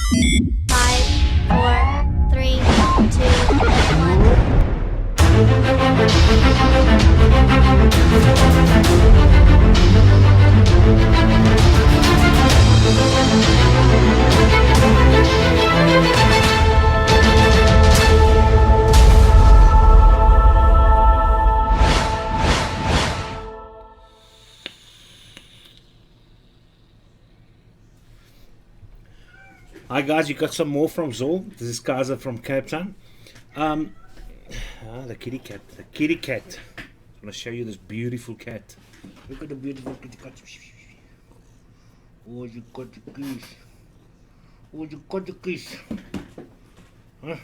5, 4, 3, 2, 1. Hi guys, you got some more from KZOR. This is KZOR from Cape Town. The kitty cat. The kitty cat. I'm going to show you this beautiful cat. Look at the beautiful kitty cat. Oh, you got the kiss. Oh, you got the kiss. Huh?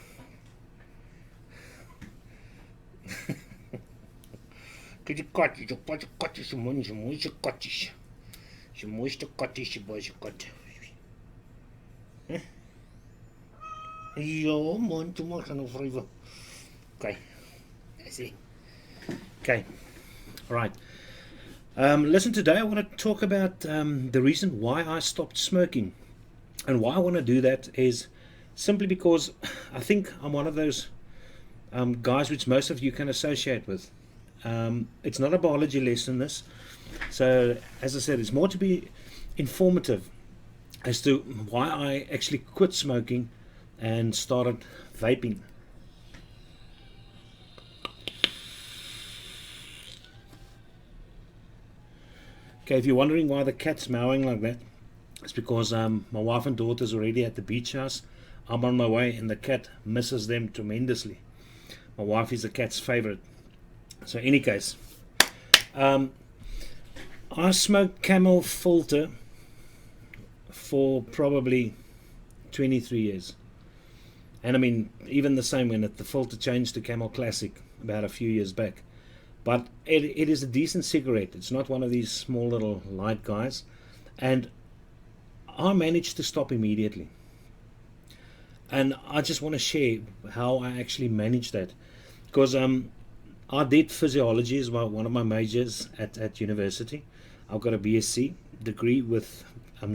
Kitty cat, you got the cat. She moist the cat. She moist the cat. She boys the cat. Ja, man, toe maar gaan opvryven. Okay, I see. Okay, all right. Listen, today I want to talk about the reason why I stopped smoking. And why I want to do that is simply because I think I'm one of those guys which most of you can associate with. It's not a biology lesson, this. So, as I said, it's more to be informative as to why I actually quit smoking and started vaping. Okay, if you're wondering why the cat's meowing like that, it's because my wife and daughter's already at the beach house. I'm on my way and the cat misses them tremendously. My wife is the cat's favorite. So in any case, I smoked Camel filter for probably 23 years. And I mean, even the same when the filter changed to Camel Classic about a few years back. But it is a decent cigarette. It's not one of these small little light guys. And I managed to stop immediately. And I just want to share how I actually managed that. Because I did physiology as one of my majors at university. I've got a BSc degree with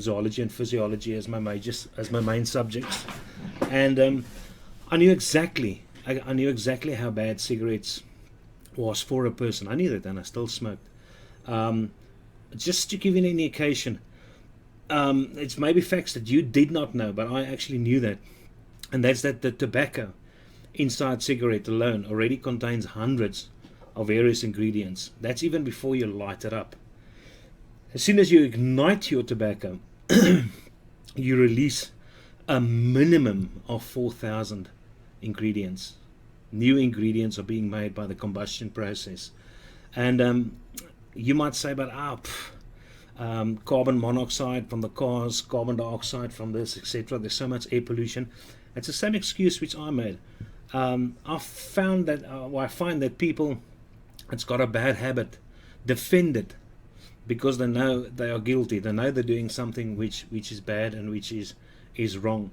zoology and physiology as my majors, as my main subjects. And I knew exactly how bad cigarettes was for a person. I knew that, and I still smoked. Just to give you an indication, it's maybe facts that you did not know, but I actually knew that. And that's that the tobacco inside cigarette alone already contains hundreds of various ingredients. That's even before you light it up. As soon as you ignite your tobacco, you release a minimum of 4,000 ingredients. New ingredients are being made by the combustion process. And you might say, but carbon monoxide from the cars, carbon dioxide from this, etc. There's so much air pollution. It's the same excuse which I made. I find that people that's got a bad habit defend it because they know they are guilty. They know they're doing something which is bad and which is wrong.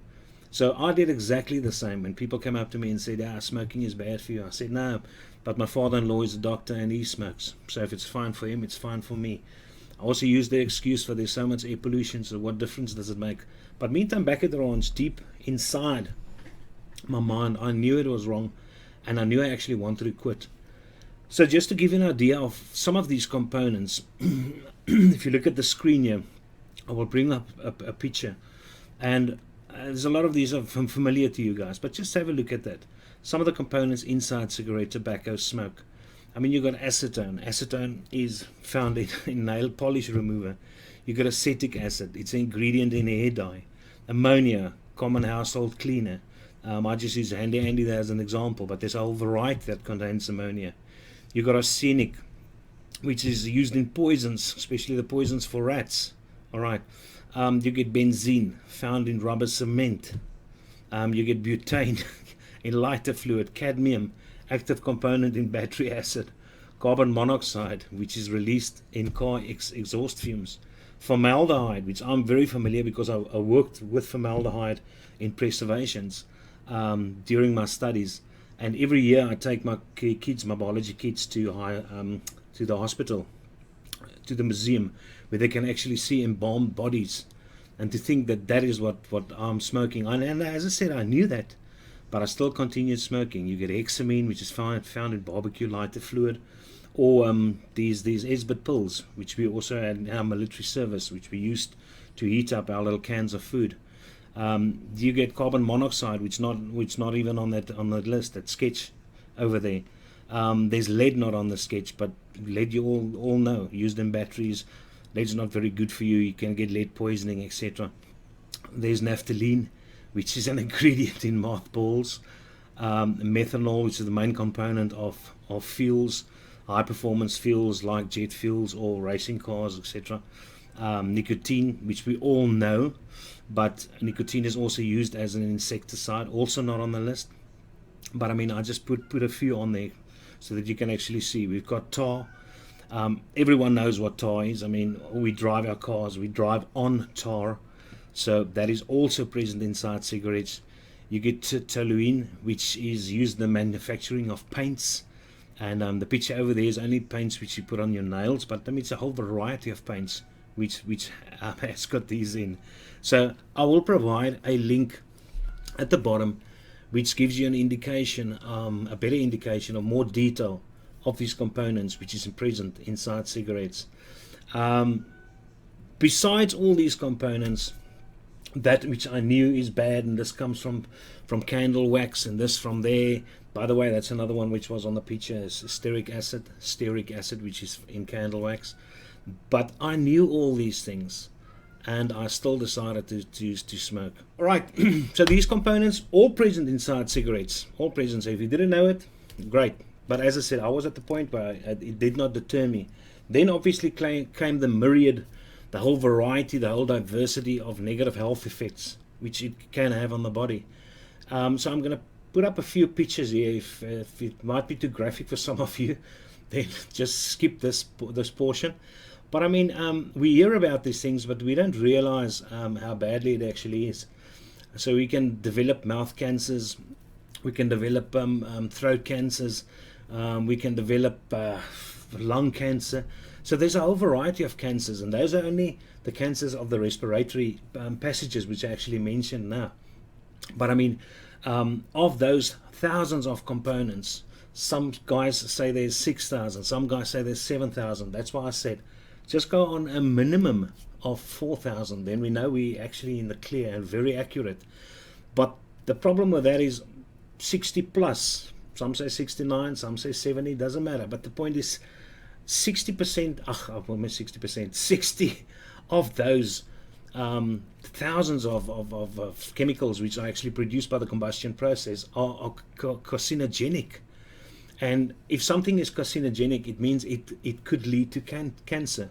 So I did exactly the same. When people came up to me and said, smoking is bad for you, I said, no, but my father-in-law is a doctor and he smokes. So if it's fine for him, it's fine for me. I also used the excuse for there's so much air pollution, so what difference does it make? But meantime, back at the ranch, deep inside my mind, I knew it was wrong and I knew I actually wanted to quit. So just to give you an idea of some of these components, if you look at the screen here, I will bring up a picture. And there's a lot of these are familiar to you guys, but just have a look at that. Some of the components inside cigarette tobacco smoke. I mean, you've got acetone. Acetone is found in nail polish remover. You've got acetic acid. It's an ingredient in hair dye. Ammonia, common household cleaner. I just use Handy Andy there as an example, but there's a whole variety that contains ammonia. You've got arsenic, which is used in poisons, especially the poisons for rats. All right. You get benzene, found in rubber cement. You get butane in lighter fluid, cadmium, active component in battery acid, carbon monoxide, which is released in car exhaust fumes, formaldehyde, which I'm very familiar because I worked with formaldehyde in preservations during my studies. And every year I take my kids, my biology kids, to the hospital, to the museum, where they can actually see embalmed bodies And to think that that is what I'm smoking. And as I said, I knew that, but I still continued smoking. You get hexamine, which is found in barbecue lighter fluid, or these Esbit pills, which we also had in our military service, which we used to heat up our little cans of food. You get carbon monoxide, which not even on the list, that sketch over there. There's lead not on the sketch, but lead you all know, used in batteries. Lead's not very good for you. You can get lead poisoning, etc. There's naphthalene, which is an ingredient in mothballs. Methanol, which is the main component of fuels, high performance fuels like jet fuels or racing cars, etc. Nicotine, which we all know, but nicotine is also used as an insecticide, also not on the list. But I mean, I just put a few on there so that you can actually see. We've got tar. Everyone knows what tar is. I mean, we drive our cars, we drive on tar, so that is also present inside cigarettes. You get toluene, which is used in the manufacturing of paints, and the picture over there is only paints which you put on your nails, but I mean, it's a whole variety of paints which has got these in. So I will provide a link at the bottom which gives you an indication, a better indication, of more detail of these components which is present inside cigarettes. Besides all these components, that which I knew is bad, and this comes from candle wax, and this from there. By the way, that's another one which was on the picture, is stearic acid, which is in candle wax. But I knew all these things, and I still decided to smoke. All right, so these components all present inside cigarettes, all present. So if you didn't know it, great. But as I said, I was at the point where it did not deter me. Then obviously came the myriad, the whole variety, the whole diversity of negative health effects which it can have on the body. So I'm going to put up a few pictures here. If it might be too graphic for some of you, then just skip this portion. But I mean, we hear about these things, but we don't realize how badly it actually is. So we can develop mouth cancers, we can develop throat cancers, we can develop lung cancer. So there's a whole variety of cancers, and those are only the cancers of the respiratory passages, which I actually mentioned now. But I mean, of those thousands of components, some guys say there's 6,000, some guys say there's 7,000. That's why I said just go on a minimum of 4,000, then we know we're actually in the clear and very accurate. But the problem with that is 60 plus. Some say 69, some say 70, doesn't matter. But the point is 60%, almost 60%, 60 of those thousands of chemicals which are actually produced by the combustion process are carcinogenic. And if something is carcinogenic, it means it could lead to cancer.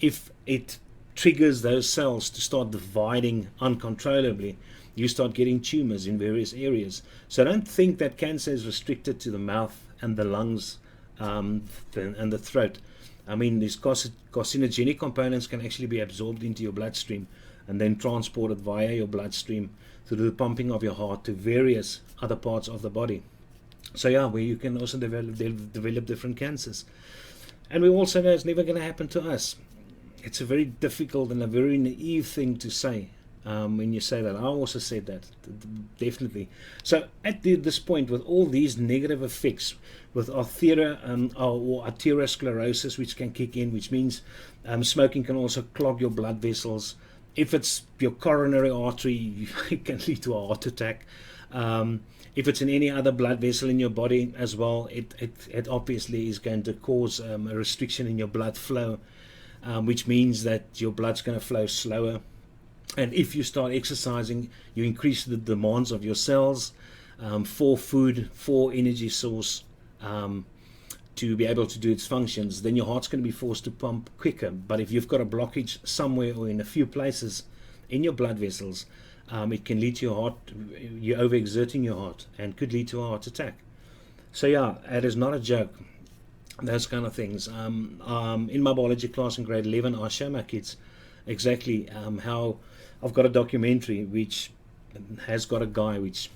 If it triggers those cells to start dividing uncontrollably, you start getting tumors in various areas. So don't think that cancer is restricted to the mouth and the lungs and the throat. I mean, these carcinogenic components can actually be absorbed into your bloodstream and then transported via your bloodstream through the pumping of your heart to various other parts of the body. So yeah, where you can also develop different cancers. And we also know it's never going to happen to us. It's a very difficult and a very naive thing to say when you say that. I also said that, definitely. So at this point, with all these negative effects, with arteriosclerosis, which can kick in, which means smoking can also clog your blood vessels. If it's your coronary artery, it can lead to a heart attack. If it's in any other blood vessel in your body as well, it obviously is going to cause a restriction in your blood flow, which means that your blood's going to flow slower. And if you start exercising, you increase the demands of your cells for food, for energy source, to be able to do its functions. Then your heart's going to be forced to pump quicker. But if you've got a blockage somewhere or in a few places in your blood vessels, it can lead to your heart, you're overexerting your heart, and could lead to a heart attack. So yeah, it is not a joke, those kind of things. In my biology class in grade 11, I show my kids exactly how I've got a documentary which has got a guy which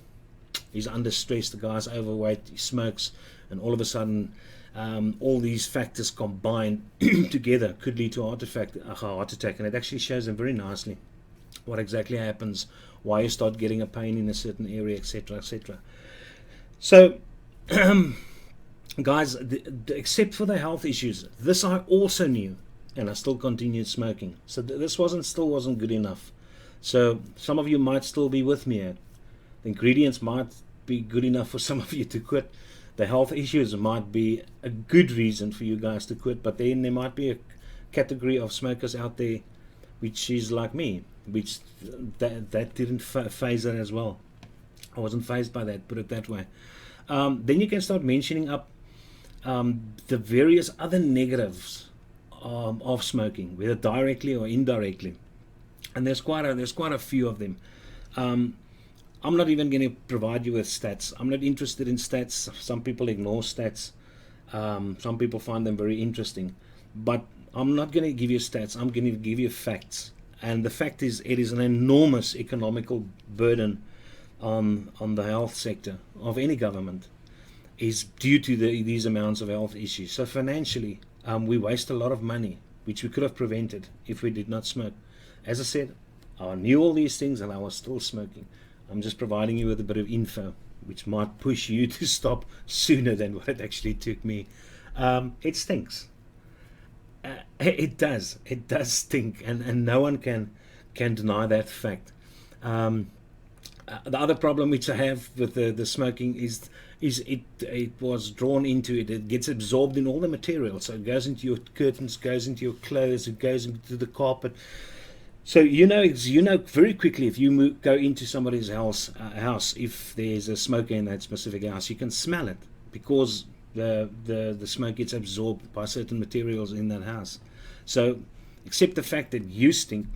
is under stress. The guy's overweight, he smokes, and all of a sudden all these factors combined together could lead to a heart attack, and it actually shows them very nicely what exactly happens, why you start getting a pain in a certain area, etc., etc. So, guys, except for the health issues, this I also knew, and I still continued smoking. So this still wasn't good enough. So some of you might still be with me here. The ingredients might be good enough for some of you to quit. The health issues might be a good reason for you guys to quit, but then there might be a category of smokers out there which is like me, which that didn't phase it as well. I wasn't phased by that, put it that way. Then you can start mentioning up the various other negatives of smoking, whether directly or indirectly, and there's quite a few of them. I'm not even going to provide you with stats. I'm not interested in stats. Some people ignore stats. Some people find them very interesting, but I'm not going to give you stats. I'm going to give you facts, and the fact is, it is an enormous economical burden on the health sector of any government, is due to these amounts of health issues. So financially, we waste a lot of money, which we could have prevented if we did not smoke. As I said, I knew all these things and I was still smoking. I'm just providing you with a bit of info, which might push you to stop sooner than what it actually took me. It stinks. It does stink, and no one can deny that fact. The other problem which I have with the smoking is it was drawn into it. It gets absorbed in all the material, so it goes into your curtains, goes into your clothes, it goes into the carpet. So you know very quickly if you go into somebody's house, if there's a smoker in that specific house, you can smell it because the smoke gets absorbed by certain materials in that house. So accept the fact that you stink.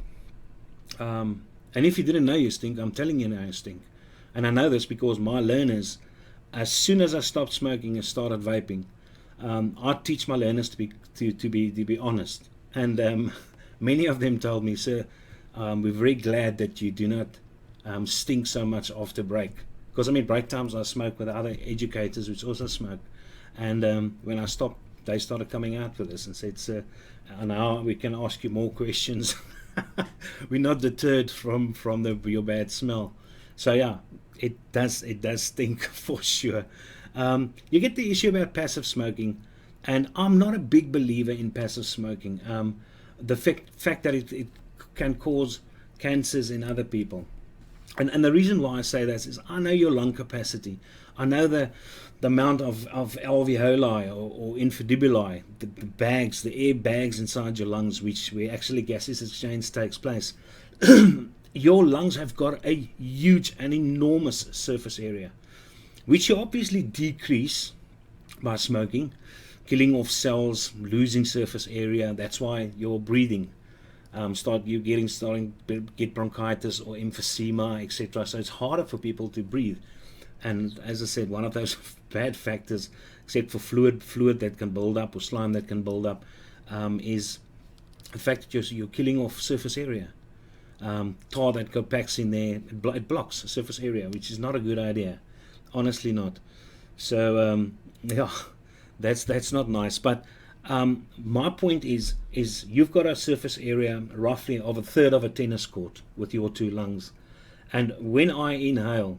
And if you didn't know you stink, I'm telling you now you stink. And I know this because my learners, as soon as I stopped smoking and started vaping, I teach my learners to be honest. And many of them told me, "Sir, we're very glad that you do not stink so much after break." Because I mean, break times I smoke with other educators which also smoke. And when I stopped, they started coming out with this and said, "Sir, now we can ask you more questions." We're not deterred from your bad smell. So yeah, it does stink for sure. You get the issue about passive smoking, and I'm not a big believer in passive smoking. The fact that it can cause cancers in other people, and the reason why I say that is I know your lung capacity. I know the amount of alveoli or infundibuli, the air bags inside your lungs, where actually gaseous exchange takes place. Your lungs have got a huge and enormous surface area, which you obviously decrease by smoking, killing off cells, losing surface area. That's why your breathing starting to get bronchitis or emphysema, etc. So it's harder for people to breathe. And as I said, one of those bad factors, except for fluid that can build up or slime that can build up, is the fact that you're killing off surface area. Tar that packs in there, it blocks the surface area, which is not a good idea. Honestly not. So yeah, that's not nice. But my point is you've got a surface area roughly of a third of a tennis court with your two lungs. And when I inhale,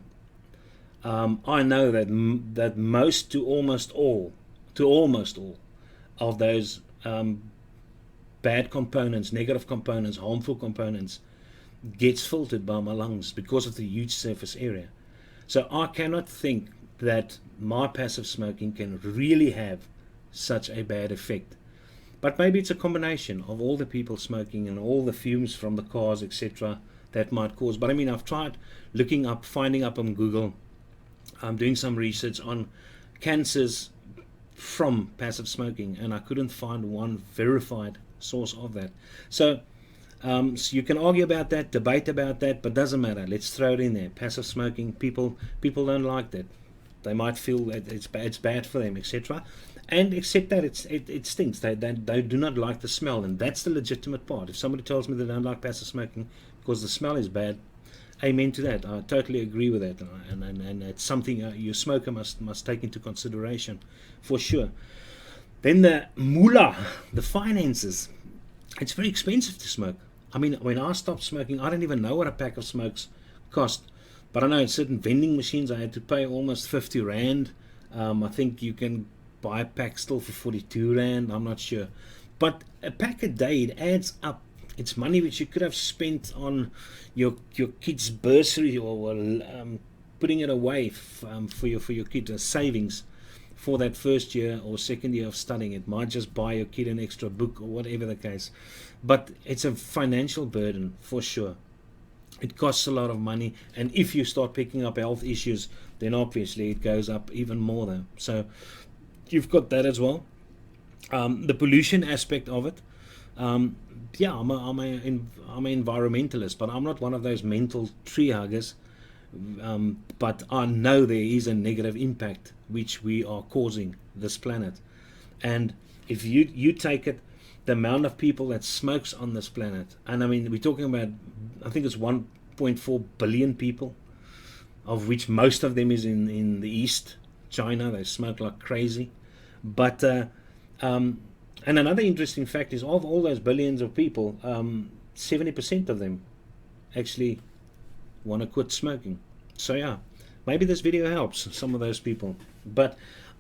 I know that most to almost all of those bad components, negative components, harmful components gets filtered by my lungs because of the huge surface area. So I cannot think that my passive smoking can really have such a bad effect. But maybe it's a combination of all the people smoking and all the fumes from the cars, etc., that might cause. But I mean, I've tried finding up on Google. I'm doing some research on cancers from passive smoking, and I couldn't find one verified source of that. So you can argue about that, debate about that, but doesn't matter. Let's throw it in there. Passive smoking, people don't like that. They might feel that it's bad for them, etc. And accept that it stinks. They do not like the smell, and that's the legitimate part. If somebody tells me they don't like passive smoking because the smell is bad, amen to that. I totally agree with that, and it's something your smoker must take into consideration for sure. Then the moolah, the finances. It's very expensive to smoke. I mean, when I stopped smoking, I didn't even know what a pack of smokes cost. But I know in certain vending machines, I had to pay almost 50 Rand. I think you can buy a pack still for 42 Rand. I'm not sure. But a pack a day, it adds up. It's money which you could have spent on your kid's bursary, or putting it away for your kid, savings for that first year or second year of studying. It might just buy your kid an extra book or whatever the case. But it's a financial burden for sure. It costs a lot of money, and if you start picking up health issues, then obviously it goes up even more though. So you've got that as well. The pollution aspect of it. Yeah, I'm an environmentalist, but I'm not one of those mental tree huggers. But I know there is a negative impact which we are causing this planet. And if you take it, the amount of people that smokes on this planet, and I mean, we're talking about, I think it's 1.4 billion people, of which most of them is in the East, China. They smoke like crazy. But and another interesting fact is, of all those billions of people, 70% of them actually want to quit smoking. So yeah, maybe this video helps some of those people. But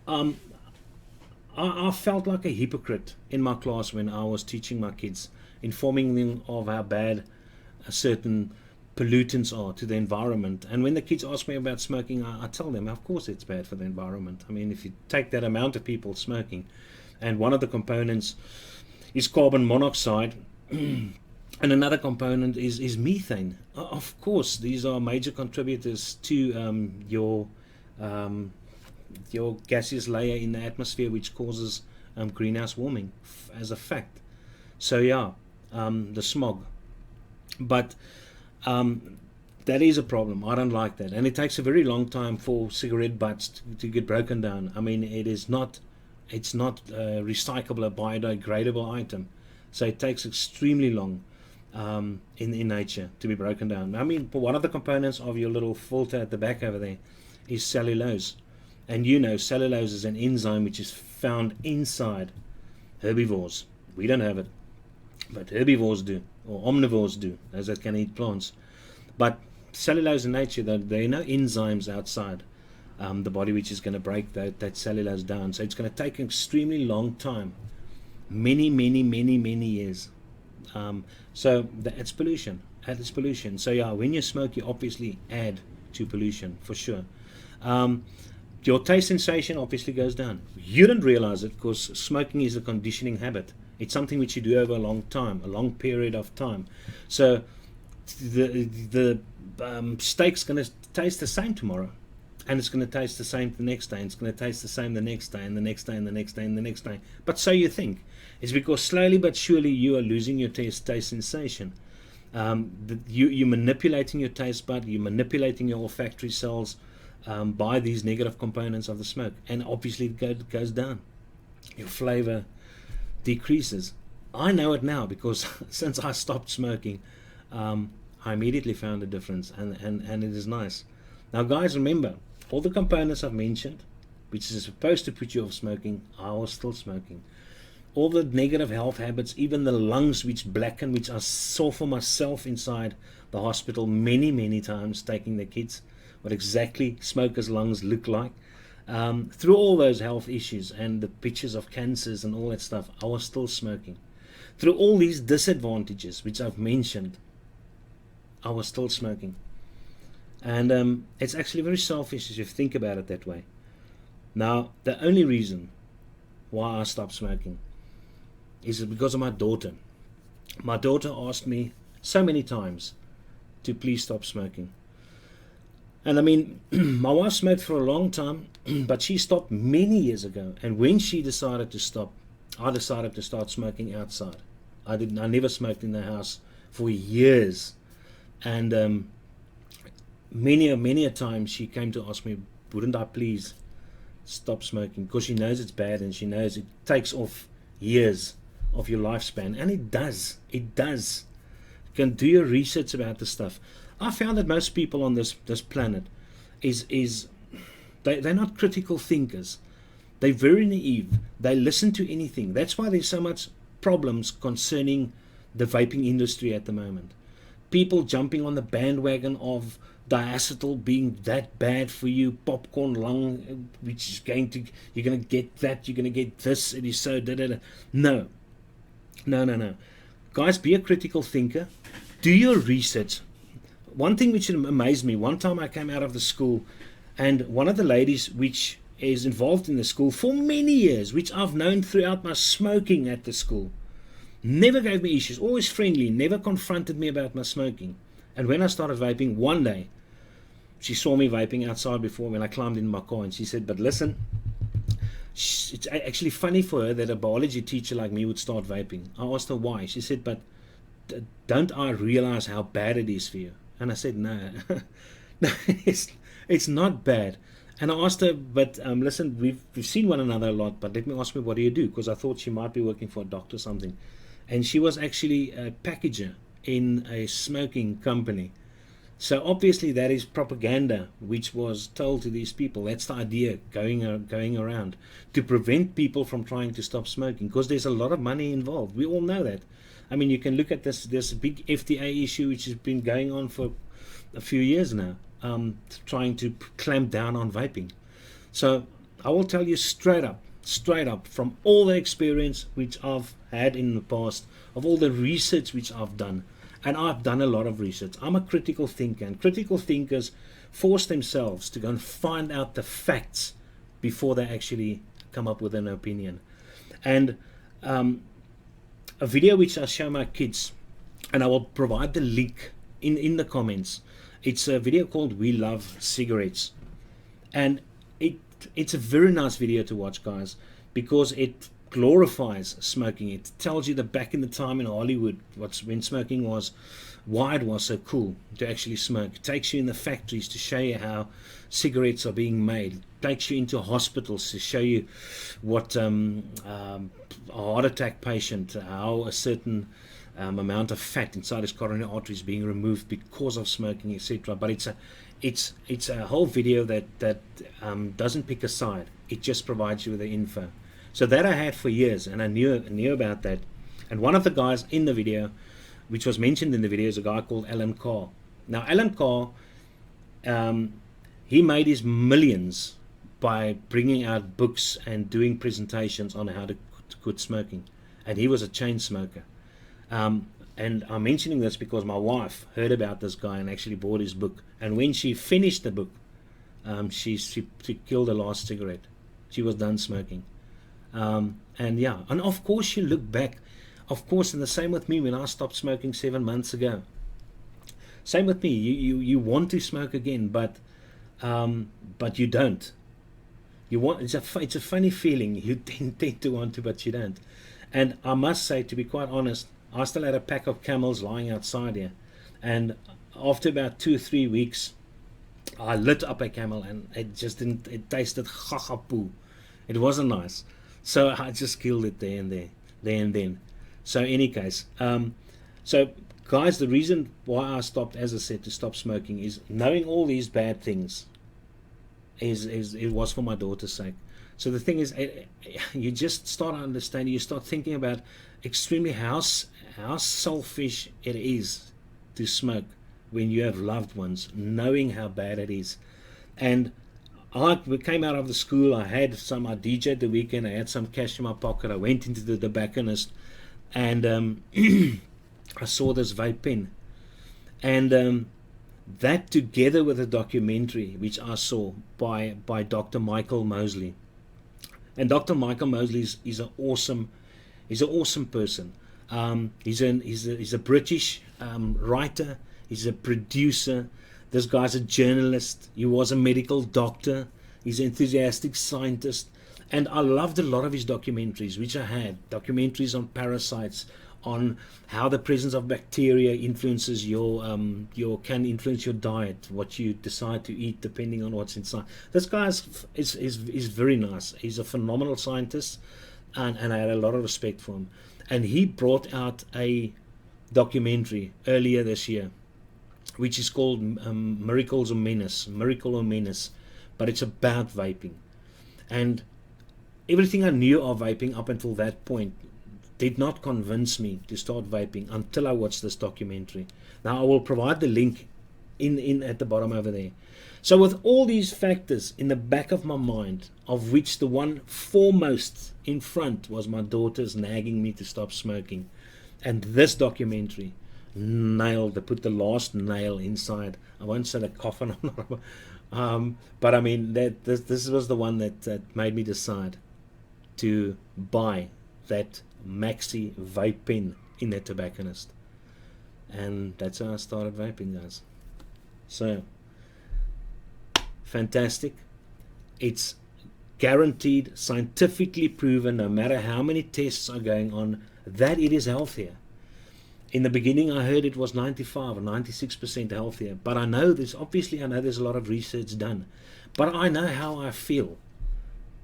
I felt like a hypocrite in my class when I was teaching my kids, informing them of how bad certain pollutants are to the environment. And when the kids ask me about smoking, I tell them, of course it's bad for the environment. I mean, if you take that amount of people smoking, and one of the components is carbon monoxide, and another component is methane. Of course, these are major contributors to your gaseous layer in the atmosphere, which causes greenhouse warming as a fact. So yeah, the smog. But that is a problem. I don't like that, and it takes a very long time for cigarette butts to get broken down. I mean, it's not a recyclable, biodegradable item, so it takes extremely long in nature to be broken down. I mean, one of the components of your little filter at the back over there is cellulose. And you know, cellulose is an enzyme which is found inside herbivores. We don't have it, but herbivores do, or omnivores do, as that can eat plants. But cellulose in nature, there are no enzymes outside the body which is going to break that cellulose down. So it's going to take an extremely long time, many years. So it's pollution. It's pollution. So yeah, when you smoke, you obviously add to pollution for sure. Your taste sensation obviously goes down. You don't realize it because smoking is a conditioning habit. It's something which you do over a long time, a long period of time. So the steak's going to taste the same tomorrow, and it's going to taste the same the next day, and it's going to taste the same the next day, and the next day, and the next day, and the next day. But so you think. It's because slowly but surely you are losing your taste sensation. You're manipulating your taste bud, you're manipulating your olfactory cells by these negative components of the smoke, and obviously it goes down. Your flavor decreases. I know it now because since I stopped smoking, I immediately found a difference, and it is nice. Now guys, remember, all the components I've mentioned, which is supposed to put you off smoking, I was still smoking. All the negative health habits, even the lungs which blacken, which I saw for myself inside the hospital many times, taking the kids, what exactly smokers' lungs look like. Through all those health issues and the pictures of cancers and all that stuff, I was still smoking. Through all these disadvantages which I've mentioned, I was still smoking. And it's actually very selfish if you think about it that way. Now, the only reason why I stopped smoking is because of my daughter. My daughter asked me so many times to please stop smoking. And I mean, my wife smoked for a long time, but she stopped many years ago. And when she decided to stop, I decided to start smoking outside. I never smoked in the house for years. And many a time she came to ask me, wouldn't I please stop smoking? Because she knows it's bad, and she knows it takes off years of your lifespan. And it does. You can do your research about this stuff. I found that most people on this planet they're not critical thinkers. They're very naive. They listen to anything. That's why there's so much problems concerning the vaping industry at the moment. People jumping on the bandwagon of diacetyl being that bad for you, popcorn lung, which is you're going to get that, you're going to get this, it is so da. No. Guys, be a critical thinker. Do your research. One thing which amazed me, one time I came out of the school, and one of the ladies which is involved in the school for many years, which I've known throughout my smoking at the school, never gave me issues, always friendly, never confronted me about my smoking. And when I started vaping, one day, she saw me vaping outside before when I climbed in my car, and she said, but listen, it's actually funny for her that a biology teacher like me would start vaping. I asked her why. She said, but don't I realize how bad it is for you? And I said, no, no, it's not bad. And I asked her, but listen, we've seen one another a lot, but let me ask me, what do you do? Because I thought she might be working for a doctor or something. And she was actually a packager in a smoking company. So obviously that is propaganda which was told to these people. That's the idea going around to prevent people from trying to stop smoking, because there's a lot of money involved. We all know that. I mean, you can look at this big FDA issue which has been going on for a few years now, trying to clamp down on vaping. So I will tell you straight up from all the experience which I've had in the past, of all the research which I've done. And I've done a lot of research. I'm a critical thinker, and critical thinkers force themselves to go and find out the facts before they actually come up with an opinion. And a video which I show my kids, and I will provide the link in the comments. It's a video called We Love Cigarettes. And it's a very nice video to watch, guys, because it glorifies smoking. It tells you that back in the time in Hollywood, when smoking was, why it was so cool to actually smoke. It takes you in the factories to show you how cigarettes are being made. It takes you into hospitals to show you what a heart attack patient, how a certain amount of fat inside his coronary artery is being removed because of smoking, etc. But it's a whole video that doesn't pick a side. It just provides you with the info. So that I had for years, and I knew about that. And one of the guys in the video, which was mentioned in the video, is a guy called Alan Carr. Now, Alan Carr, he made his millions by bringing out books and doing presentations on how to quit smoking. And he was a chain smoker. And I'm mentioning this because my wife heard about this guy and actually bought his book. And when she finished the book, she killed her last cigarette. She was done smoking. And yeah, and of course you look back, of course, and the same with me when I stopped smoking 7 months ago. Same with me. You want to smoke again, but you don't. You want. It's a funny feeling. You tend to want to, but you don't. And I must say, to be quite honest, I still had a pack of Camels lying outside here, and after about 2 or 3 weeks, I lit up a Camel, and it just didn't. It tasted poo. It wasn't nice. So I just killed it there and then. So any case, so guys, the reason why I stopped, as I said, to stop smoking is knowing all these bad things. It was for my daughter's sake. So the thing is, you just start understanding. You start thinking about extremely how selfish it is to smoke when you have loved ones, knowing how bad it is. And I came out of the school, I DJ'd the weekend, I had some cash in my pocket, I went into the tobacconist, and I saw this vape pen. And that, together with a documentary which I saw by Dr. Michael Mosley. And Dr. Michael Mosley is an awesome person. He's a British writer, he's a producer. This guy's a journalist. He was a medical doctor. He's an enthusiastic scientist. And I loved a lot of his documentaries, which I had. Documentaries on parasites, on how the presence of bacteria influences can influence your diet, what you decide to eat depending on what's inside. This guy is very nice. He's a phenomenal scientist, and I had a lot of respect for him. And he brought out a documentary earlier this year, which is called Miracle or Menace, but it's about vaping. And everything I knew of vaping up until that point did not convince me to start vaping until I watched this documentary. Now I will provide the link in at the bottom over there. So with all these factors in the back of my mind, of which the one foremost in front was my daughters nagging me to stop smoking, and this documentary nailed, they put the last nail inside. I won't say the coffin, but I mean that this was the one that made me decide to buy that maxi vape pen in that tobacconist, and that's how I started vaping, guys. So fantastic. It's guaranteed, scientifically proven, no matter how many tests are going on, that it is healthier. In the beginning I heard it was 95 or 96% healthier, but I know there's a lot of research done, but I know how I feel.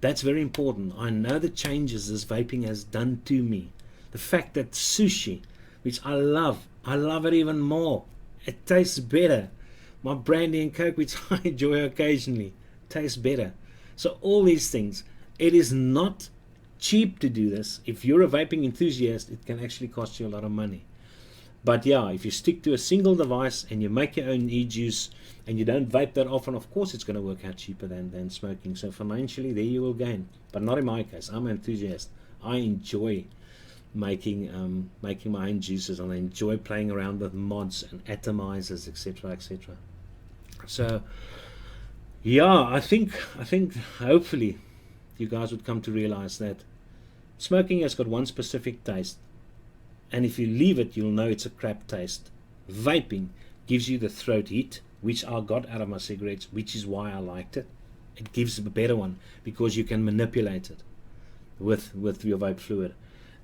That's very important. I know the changes this vaping has done to me. The fact that sushi, which I love it even more. It tastes better. My brandy and coke, which I enjoy occasionally, tastes better. So all these things, it is not cheap to do this. If you're a vaping enthusiast, it can actually cost you a lot of money. But yeah, if you stick to a single device and you make your own e-juice and you don't vape that often, of course it's going to work out cheaper than smoking. So financially, there you will gain. But not in my case. I'm an enthusiast. I enjoy making my own juices, and I enjoy playing around with mods and atomizers, etc., etc. So yeah, I think hopefully you guys would come to realize that smoking has got one specific taste, and if you leave it, you'll know it's a crap taste. Vaping gives you the throat heat, which I got out of my cigarettes, which is why I liked it. It gives a better one because you can manipulate it with your vape fluid.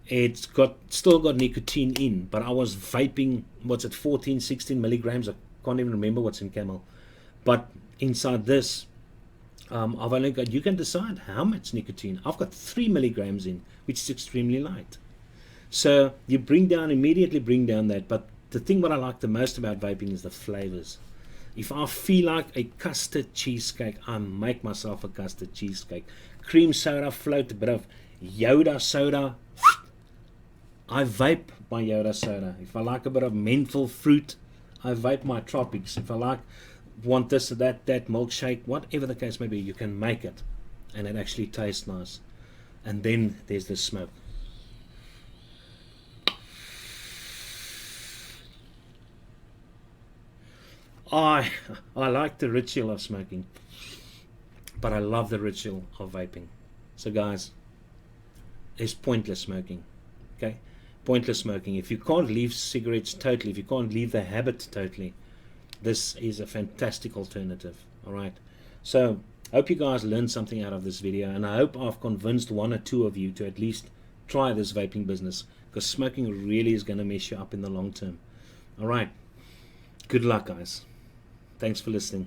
It's still got nicotine in, but I was vaping, 14, 16 milligrams. I can't even remember what's in Camel. But inside this, I've only got, you can decide how much nicotine. I've got 3 milligrams in, which is extremely light. So you immediately bring down that. But the thing what I like the most about vaping is the flavors. If I feel like a custard cheesecake, I make myself a custard cheesecake. Cream soda, float, a bit of Yoda soda. I vape my Yoda soda. If I like a bit of menthol fruit, I vape my Tropics. If I want this or that milkshake, whatever the case may be, you can make it, and it actually tastes nice. And then there's the smoke. I like the ritual of smoking, but I love the ritual of vaping. So guys, it's pointless smoking. Okay, pointless smoking. If you can't leave cigarettes totally, if you can't leave the habit totally, this is a fantastic alternative. All right, so I hope you guys learned something out of this video, and I hope I've convinced 1 or 2 of you to at least try this vaping business, because smoking really is going to mess you up in the long term. All right, good luck, guys. Thanks for listening.